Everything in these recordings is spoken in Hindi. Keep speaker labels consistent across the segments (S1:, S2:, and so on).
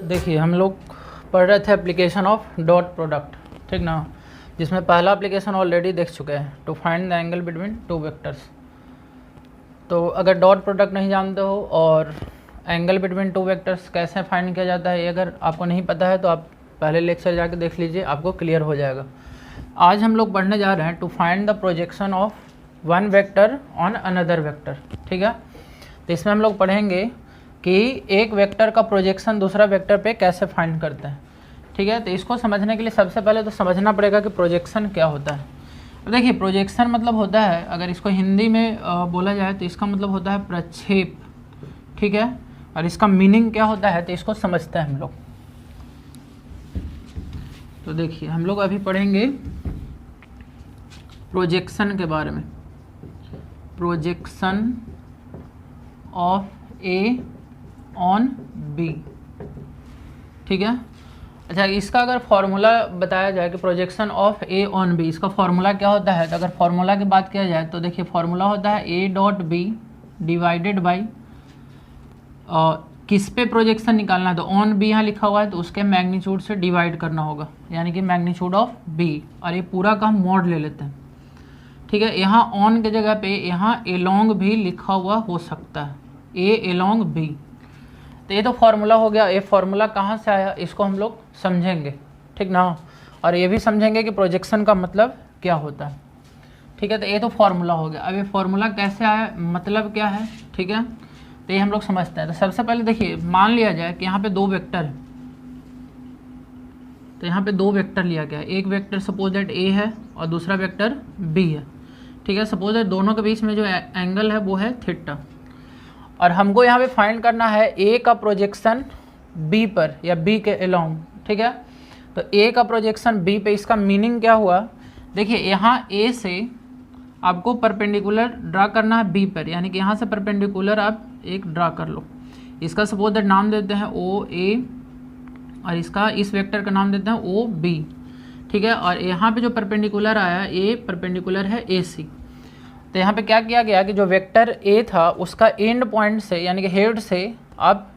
S1: देखिए हम लोग पढ़ रहे थे एप्लीकेशन ऑफ डॉट प्रोडक्ट, ठीक ना, जिसमें पहला एप्लीकेशन ऑलरेडी देख चुके हैं, to find the angle between two vectors. तो अगर डॉट प्रोडक्ट नहीं जानते हो और एंगल बिटवीन टू वेक्टर्स कैसे फाइंड किया जाता है ये अगर आपको नहीं पता है तो आप पहले लेक्चर जाके देख लीजिए, आपको क्लियर हो जाएगा। आज हम लोग पढ़ने जा रहे हैं to find the projection of one vector on another vector, ठीक है। तो इसमें हम लोग पढ़ेंगे कि एक वेक्टर का प्रोजेक्शन दूसरा वेक्टर पे कैसे फाइंड करते हैं, ठीक है। तो इसको समझने के लिए सबसे पहले तो समझना पड़ेगा कि प्रोजेक्शन क्या होता है। अब देखिए प्रोजेक्शन मतलब होता है, अगर इसको हिंदी में बोला जाए तो इसका मतलब होता है प्रक्षेप, ठीक है। और इसका मीनिंग क्या होता है तो इसको समझते हैं हम लोग। तो देखिए हम लोग अभी पढ़ेंगे प्रोजेक्शन के बारे में, projection of A on B, ठीक है। अच्छा, इसका अगर फॉर्मूला बताया जाए कि projection of A on B, इसका फॉर्मूला क्या होता है, तो अगर फॉर्मूला की बात किया जाए तो देखिए फॉर्मूला होता है A dot B divided by किस पे प्रोजेक्शन निकालना है, तो ऑन बी यहाँ लिखा हुआ है तो उसके मैग्नीट्यूड से डिवाइड करना होगा, यानी कि मैग्नीट्यूड ऑफ बी। और ये पूरा का हम मॉड ले लेते हैं, ठीक है। यहाँ ऑन के जगह पे यहाँ एलोंग भी लिखा हुआ हो सकता है, ए एलोंग बी। तो ये तो फार्मूला हो गया। ये फार्मूला कहाँ से आया इसको हम लोग समझेंगे, ठीक ना। और ये भी समझेंगे कि प्रोजेक्शन का मतलब क्या होता है, ठीक है। तो ये तो फार्मूला हो गया। अब ये फार्मूला कैसे आया, मतलब क्या है, ठीक है। तो ये हम लोग समझते हैं। तो सबसे पहले देखिए मान लिया जाए कि यहाँ पे दो वेक्टर है, तो यहाँ पे दो वेक्टर लिया गया है। एक वेक्टर सपोज दैट ए है और दूसरा वेक्टर बी है, ठीक है। सपोज दैट दोनों के बीच में जो एंगल है वो है थीटा, और हमको यहाँ पे फाइंड करना है ए का प्रोजेक्शन बी पर या बी के अलोंग, ठीक है। तो ए का प्रोजेक्शन बी पे, इसका मीनिंग क्या हुआ, देखिए यहाँ ए से आपको परपेंडिकुलर ड्रा करना है बी पर, यानी कि यहाँ से परपेंडिकुलर आप एक ड्रा कर लो। इसका सपोज दैट नाम देते हैं ओ ए और इसका इस वेक्टर का नाम देते हैं ओ बी, ठीक है। और यहाँ पे जो परपेंडिकुलर आया ए परपेंडिकुलर है ए सी। तो यहाँ पे क्या किया गया कि जो वेक्टर ए था उसका एंड पॉइंट से यानी कि हेड से आप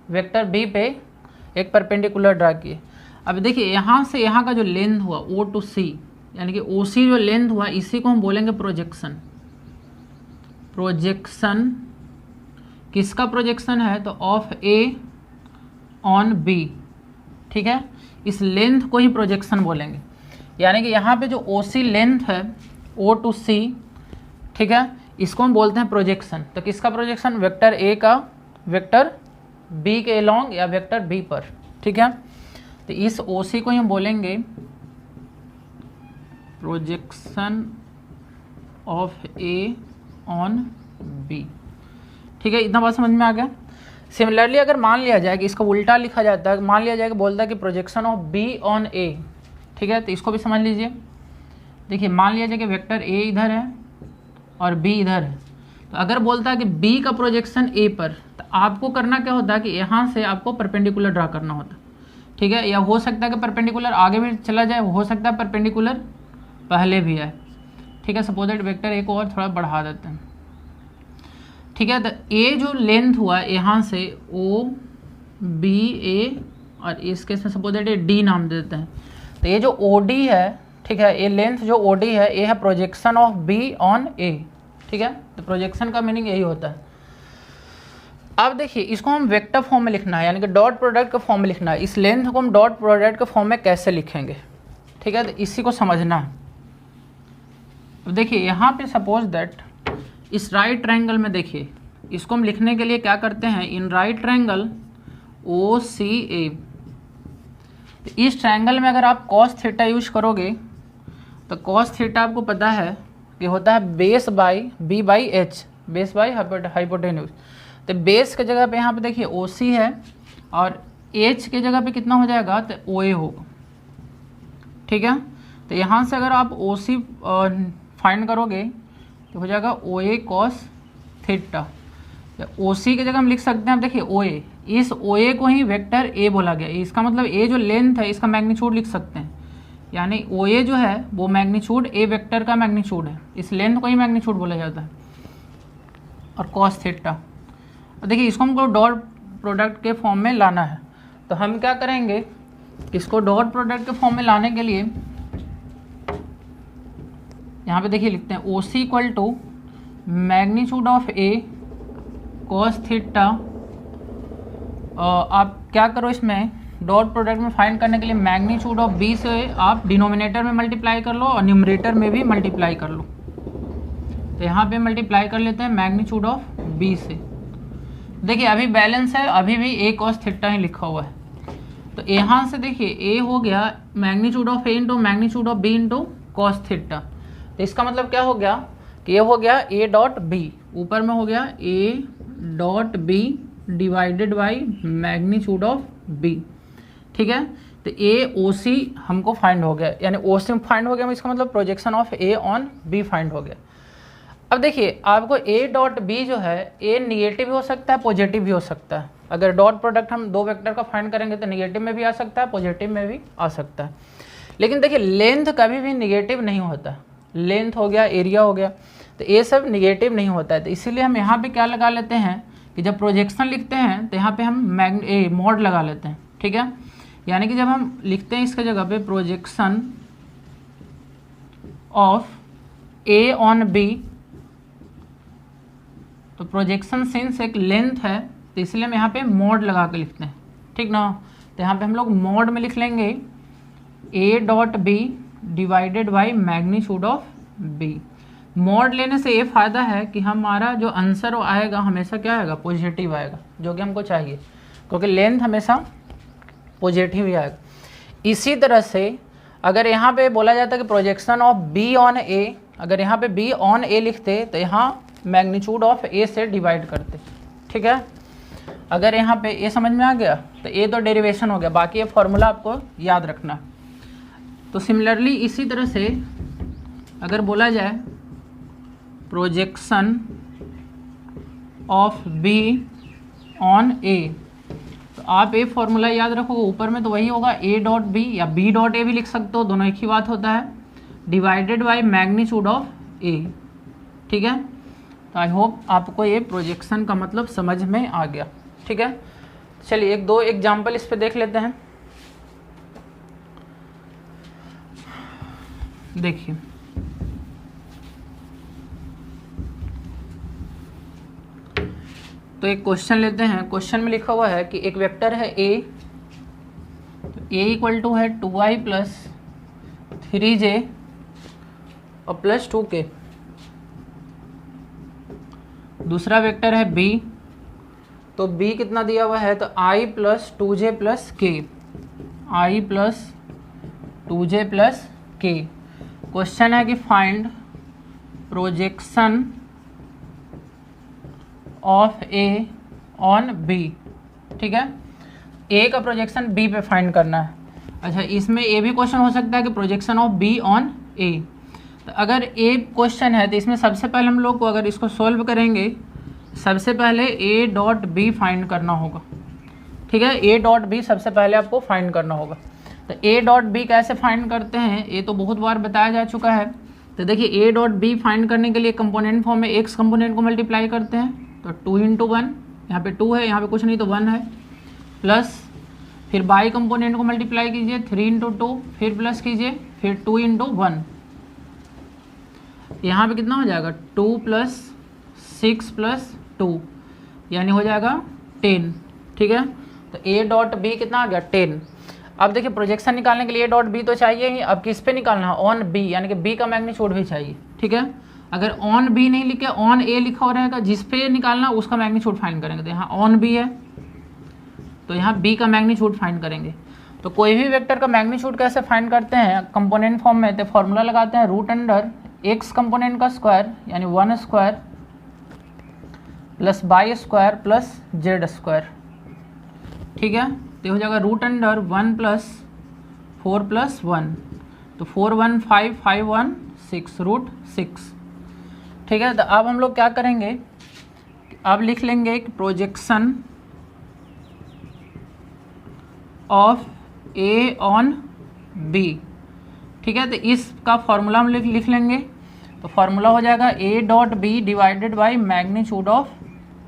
S1: वेक्टर बी पे एक परपेंडिकुलर ड्रा किए। अब देखिए यहाँ से यहाँ का जो लेंथ हुआ ओ टू सी, यानी कि ओ सी जो लेंथ हुआ इसी को हम बोलेंगे प्रोजेक्शन। प्रोजेक्शन किसका प्रोजेक्शन है, तो ऑफ ए ऑन बी, ठीक है। इस लेंथ को ही प्रोजेक्शन बोलेंगे, यानी कि यहाँ पे जो ओ सी लेंथ है ओ टू सी, ठीक है, इसको हम बोलते हैं प्रोजेक्शन। तो किसका प्रोजेक्शन, वेक्टर ए का वेक्टर बी के अलोंग या वेक्टर बी पर, ठीक है। तो इस ओ सी को ही हम बोलेंगे projection of A on B, ठीक है। इतना बात समझ में आ गया। सिमिलरली अगर मान लिया जाए कि इसका उल्टा लिखा जाता है, मान लिया जाए कि बोलता है कि प्रोजेक्शन ऑफ बी ऑन ए, ठीक है। तो इसको भी समझ लीजिए। देखिए मान लिया जाए कि वेक्टर ए इधर है और बी इधर है, तो अगर बोलता है कि बी का प्रोजेक्शन ए पर, तो आपको करना क्या होता है कि यहाँ से आपको परपेंडिकुलर ड्रा करना होता है, ठीक है। या हो सकता है कि परपेंडिकुलर आगे भी चला जाए, हो सकता है परपेंडिकुलर पहले भी आए, ठीक है। सपोज दैट वेक्टर ए को और थोड़ा बढ़ा देते हैं, ठीक है। तो ए जो लेंथ हुआ यहाँ से ओ बी ए और इसके सपोज दैट ए डी नाम देते हैं। तो ये जो ओ डी है, ठीक है, ये लेंथ जो ओ डी है ये है प्रोजेक्शन ऑफ बी ऑन ए, ठीक है। तो प्रोजेक्शन का मीनिंग यही होता है। अब देखिए इसको हम वेक्टर फॉर्म में लिखना है, यानी कि डॉट प्रोडक्ट के फॉर्म में लिखना है। इस लेंथ को हम डॉट प्रोडक्ट के फॉर्म में कैसे लिखेंगे, ठीक है, तो इसी को समझना है। अब देखिए यहाँ पे सपोज दैट इस राइट ट्रायंगल में, देखिए इसको हम लिखने के लिए क्या करते हैं, इन राइट ट्रायंगल ओ सी ए। तो इस ट्रायंगल में अगर आप कॉस थीटा यूज करोगे तो कॉस थीटा आपको पता है कि होता है base by B by H, base by hypotenuse. तो बेस के जगह पे यहाँ पे देखिए ओ सी है और एच के जगह पे कितना हो जाएगा, तो ओ ए होगा, ठीक है। तो यहाँ से अगर आप ओ सी फाइंड करोगे तो हो जाएगा ओ ए कॉस थीटा। ओ सी की जगह हम लिख सकते हैं, अब देखिए ओ ए, इस ओ ए को ही वेक्टर ए बोला गया। इसका मतलब ए जो लेंथ है इसका मैग्नीट्यूड लिख सकते हैं, यानी ओ ए जो है वो मैग्नीट्यूड ए वेक्टर का मैग्नीट्यूड है, इस लेंथ को ही मैग्नीट्यूड बोला जाता है। और कॉस थीटा, देखिए इसको हमको डॉट प्रोडक्ट के फॉर्म में लाना है। तो हम क्या करेंगे, इसको डॉट प्रोडक्ट के फॉर्म में लाने के लिए यहाँ पे देखिए लिखते हैं O C equal to magnitude of a cos theta. आप क्या करो, इसमें डॉट प्रोडक्ट में फाइंड करने के लिए मैग्नीट्यूड ऑफ बी से आप डिनोमिनेटर में मल्टीप्लाई कर लो और न्यूमरेटर में भी मल्टीप्लाई कर लो। तो यहाँ पे मल्टीप्लाई कर लेते हैं मैग्नीट्यूड ऑफ बी से। देखिए अभी बैलेंस है, अभी भी ए कॉस थीटा ही लिखा हुआ है। तो यहाँ से देखिए ए हो गया magnitude of A into magnitude of B into cos theta. तो इसका मतलब क्या हो गया कि ये हो गया ए डॉट बी, ऊपर में हो गया A dot B divided by magnitude of B. ठीक है, तो ए ओ सी हमको फाइंड हो गया, यानी ओ सी फाइंड हो गया, इसका मतलब projection of A on B find हो गया। अब देखिए आपको ए डॉट बी जो है, ए निगेटिव भी हो सकता है पॉजिटिव भी हो सकता है। अगर डॉट प्रोडक्ट हम दो वेक्टर का फाइंड करेंगे तो निगेटिव में भी आ सकता है, पॉजिटिव में भी आ सकता है। लेकिन देखिए लेंथ कभी भी निगेटिव नहीं होता, लेंथ हो गया, एरिया हो गया, तो ये सब निगेटिव नहीं होता है। तो इसीलिए हम यहाँ पे क्या लगा लेते हैं कि जब प्रोजेक्शन लिखते हैं तो यहाँ पे हम मॉड लगा लेते हैं। ठीक है, यानी कि जब हम लिखते हैं इसके जगह पे projection of A on B, तो प्रोजेक्शन सिंस एक लेंथ है तो इसलिए हम यहाँ पे मॉड लगा के लिखते हैं। ठीक ना, तो यहाँ पे हम लोग मॉड में लिख लेंगे A dot B divided by magnitude of B. Mod लेने से ये फ़ायदा है कि हमारा जो आंसर आएगा हमेशा क्या आएगा, पॉजिटिव आएगा, जो कि हमको चाहिए, क्योंकि लेंथ हमेशा पॉजिटिव ही आएगा। इसी तरह से अगर यहाँ पे बोला जाता है कि प्रोजेक्शन ऑफ बी ऑन ए, अगर यहाँ पे बी ऑन ए लिखते तो यहाँ मैग्नीट्यूड ऑफ ए से डिवाइड करते। ठीक है, अगर यहाँ पे ए समझ में आ गया तो ए तो डेरिवेशन हो गया, बाकी ये फॉर्मूला आपको याद रखना। तो सिमिलरली इसी तरह से अगर बोला जाए प्रोजेक्शन ऑफ बी ऑन ए, तो आप ए फॉर्मूला याद रखोगे, ऊपर में तो वही होगा ए डॉट बी या बी डॉट ए भी लिख सकते हो, दोनों एक ही बात होता है, डिवाइडेड बाई मैग्नीट्यूड ऑफ ए। ठीक है, तो आई होप आपको ये प्रोजेक्शन का मतलब समझ में आ गया। ठीक है, चलिए एक दो एग्जाम्पल इस पे देख लेते हैं। देखिए तो एक क्वेश्चन लेते हैं। क्वेश्चन में लिखा हुआ है कि एक वेक्टर है ए, तो ए इक्वल टू है 2i प्लस 3j और प्लस 2k। दूसरा वेक्टर है b, तो b कितना दिया हुआ है, तो i plus 2j plus k, i plus 2j plus k। Question है कि find projection of A on B. ठीक है, ए का प्रोजेक्शन बी पे फाइंड करना है। अच्छा, इसमें ये भी क्वेश्चन हो सकता है कि प्रोजेक्शन ऑफ बी ऑन ए। तो अगर ए क्वेश्चन है तो इसमें सबसे पहले हम लोग को अगर इसको सॉल्व करेंगे, सबसे पहले ए डॉट बी फाइंड करना होगा। ठीक है, ए डॉट बी सबसे पहले आपको फाइंड करना होगा। तो ए डॉट बी कैसे फाइंड करते हैं, ये तो बहुत बार बताया जा चुका है। तो देखिए ए डॉट बी फाइंड करने के लिए कंपोनेंट फॉर्म में एक्स कंपोनेंट को मल्टीप्लाई करते हैं, तो 2 इंटू 1, यहाँ पे 2 है, यहाँ पे कुछ नहीं तो 1 है, प्लस फिर बाई कंपोनेंट को मल्टीप्लाई कीजिए 3 इंटू 2, फिर प्लस कीजिए, फिर 2 इंटू 1, यहाँ पे कितना हो जाएगा 2 प्लस 6 प्लस 2, यानी हो जाएगा 10। ठीक है, तो ए डॉट बी कितना आ गया 10। अब देखिए प्रोजेक्शन निकालने के लिए ए डॉट बी तो चाहिए ही, अब किस पे निकालना है, ऑन बी, यानी कि बी का मैग्नीट्यूड भी चाहिए। ठीक है, अगर ऑन बी नहीं लिखे ऑन ए लिखा हो रहेगा, जिस पे निकालना उसका मैग्नीट्यूड फाइंड करेंगे। तो यहाँ ऑन बी है तो यहाँ बी का मैग्नीट्यूड फाइंड करेंगे। तो कोई भी वेक्टर का मैग्नीट्यूड कैसे फाइंड करते हैं, कंपोनेंट फॉर्म में, तो फॉर्मूला लगाते हैं रूट अंडर एक्स कंपोनेंट का स्क्वायर यानी 1 square plus by square plus Z square. ठीक है, तो हो जाएगा रूट अंडर 1 प्लस 4 प्लस 1, तो 4 1 5 5 1 6 रूट 6। ठीक है, तो अब हम लोग क्या करेंगे, अब लिख लेंगे कि projection of A on B. ठीक है, तो इसका फॉर्मूला हम लिख लेंगे। तो फॉर्मूला हो जाएगा A dot B divided by magnitude of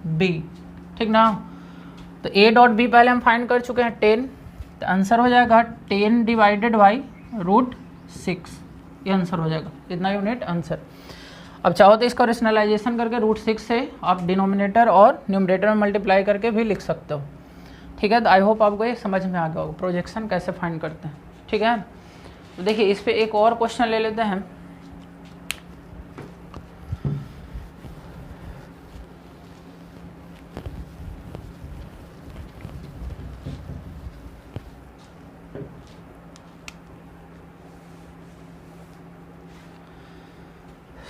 S1: B. ठीक ना, तो ए डॉट बी पहले हम फाइंड कर चुके हैं 10, तो आंसर हो जाएगा 10 डिवाइडेड बाई √6, ये आंसर हो जाएगा, इतना यूनिट आंसर। अब चाहो तो इसका रेशनलाइजेशन करके √6 से आप डिनोमिनेटर और न्यूमरेटर में मल्टीप्लाई करके भी लिख सकते हो। ठीक है, तो आई होप आपको ये समझ में आ गया होगा प्रोजेक्शन कैसे फाइंड करते हैं। ठीक है, तो देखिए इस पे एक और क्वेश्चन ले लेते हैं।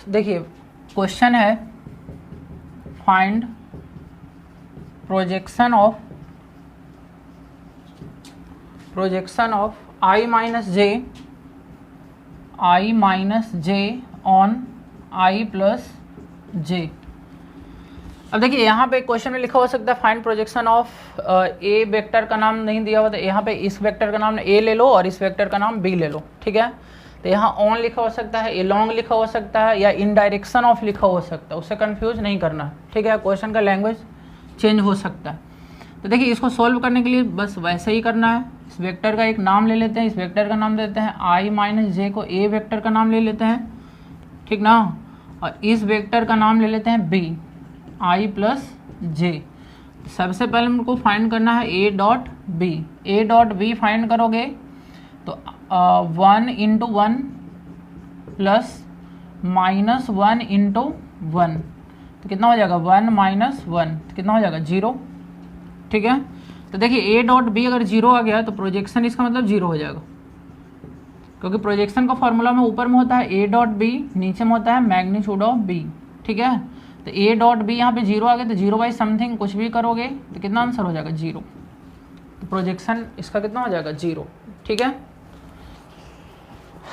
S1: देखिए क्वेश्चन है find projection of I minus j on I plus j. अब देखिए यहाँ पे क्वेश्चन में लिखा हो सकता है find projection of A vector का नाम नहीं दिया हुआ, तो यहाँ पे इस वेक्टर का नाम ए ले लो और इस वेक्टर का नाम बी ले लो। ठीक है, तो यहाँ ऑन लिखा हो सकता है, एलोंग लिखा हो सकता है, या इन डायरेक्शन ऑफ लिखा हो सकता है, उससे कंफ्यूज नहीं करना है। ठीक है, क्वेश्चन का लैंग्वेज चेंज हो सकता है। तो देखिए इसको सॉल्व करने के लिए बस वैसे ही करना है, इस वेक्टर का एक नाम ले लेते हैं, इस वेक्टर का नाम देते हैं I माइनस जे को ए वेक्टर का नाम ले लेते हैं, ठीक ना, और इस वेक्टर का नाम ले लेते हैं बी I प्लस जे। सबसे पहले हमको फाइंड करना है ए डॉट बी फाइंड करोगे तो 1 इंटू 1 प्लस माइनस 1 इंटू 1, तो कितना हो जाएगा 1 माइनस 1, तो कितना हो जाएगा 0। ठीक है, तो देखिए ए डॉट बी अगर 0 आ गया तो प्रोजेक्शन इसका मतलब 0 हो जाएगा, क्योंकि प्रोजेक्शन का फॉर्मूला में ऊपर में होता है ए डॉट बी, नीचे में होता है मैग्नीट्यूड ऑफ बी। ठीक है, तो ए डॉट बी यहाँ पे 0 आ गया, तो 0 बाई समथिंग कुछ भी करोगे तो कितना आंसर हो जाएगा 0, तो प्रोजेक्शन इसका कितना हो जाएगा 0। ठीक है,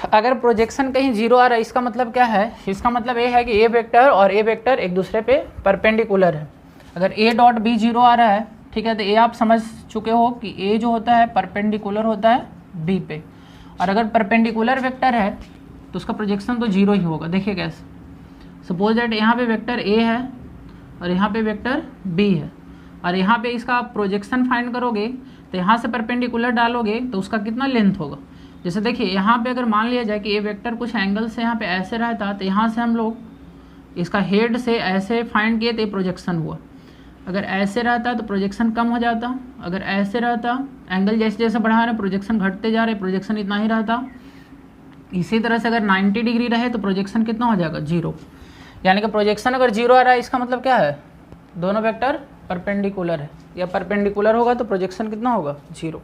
S1: अगर प्रोजेक्शन कहीं 0 आ रहा है इसका मतलब क्या है, इसका मतलब ये है कि ए वेक्टर और ए वेक्टर एक दूसरे पे परपेंडिकुलर है। अगर ए डॉट बी 0 आ रहा है, ठीक है, तो ए आप समझ चुके हो कि ए जो होता है परपेंडिकुलर होता है बी पे, और अगर परपेंडिकुलर वेक्टर है तो उसका प्रोजेक्शन तो 0 ही होगा। देखिए कैसे, सपोज दैट यहाँ पे वेक्टर ए है और यहाँ पे वेक्टर बी है, और यहाँ पे इसका प्रोजेक्शन फाइंड करोगे तो यहाँ से परपेंडिकुलर डालोगे तो उसका कितना लेंथ होगा। जैसे देखिए यहाँ पे अगर मान लिया जाए कि ए वेक्टर कुछ एंगल से यहाँ पे ऐसे रहता, तो यहाँ से हम लोग इसका हेड से ऐसे फाइंड किए तो ये प्रोजेक्शन हुआ। अगर ऐसे रहता तो प्रोजेक्शन कम हो जाता, अगर ऐसे रहता एंगल जैसे जैसे बढ़ा रहे प्रोजेक्शन घटते जा रहे, प्रोजेक्शन इतना ही रहता। इसी तरह से अगर 90 डिग्री रहे तो प्रोजेक्शन कितना हो जाएगा 0। यानी कि प्रोजेक्शन अगर 0 आ रहा है इसका मतलब क्या है, दोनों वेक्टर परपेंडिकुलर है, या परपेंडिकुलर होगा तो प्रोजेक्शन कितना होगा 0।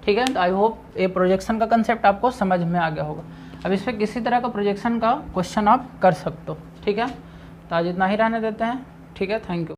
S1: ठीक है, तो आई होप ये प्रोजेक्शन का कंसेप्ट आपको समझ में आ गया होगा। अब इस पर किसी तरह का प्रोजेक्शन का क्वेश्चन आप कर सकते हो। ठीक है, तो आज इतना ही रहने देते हैं। ठीक है, थैंक यू।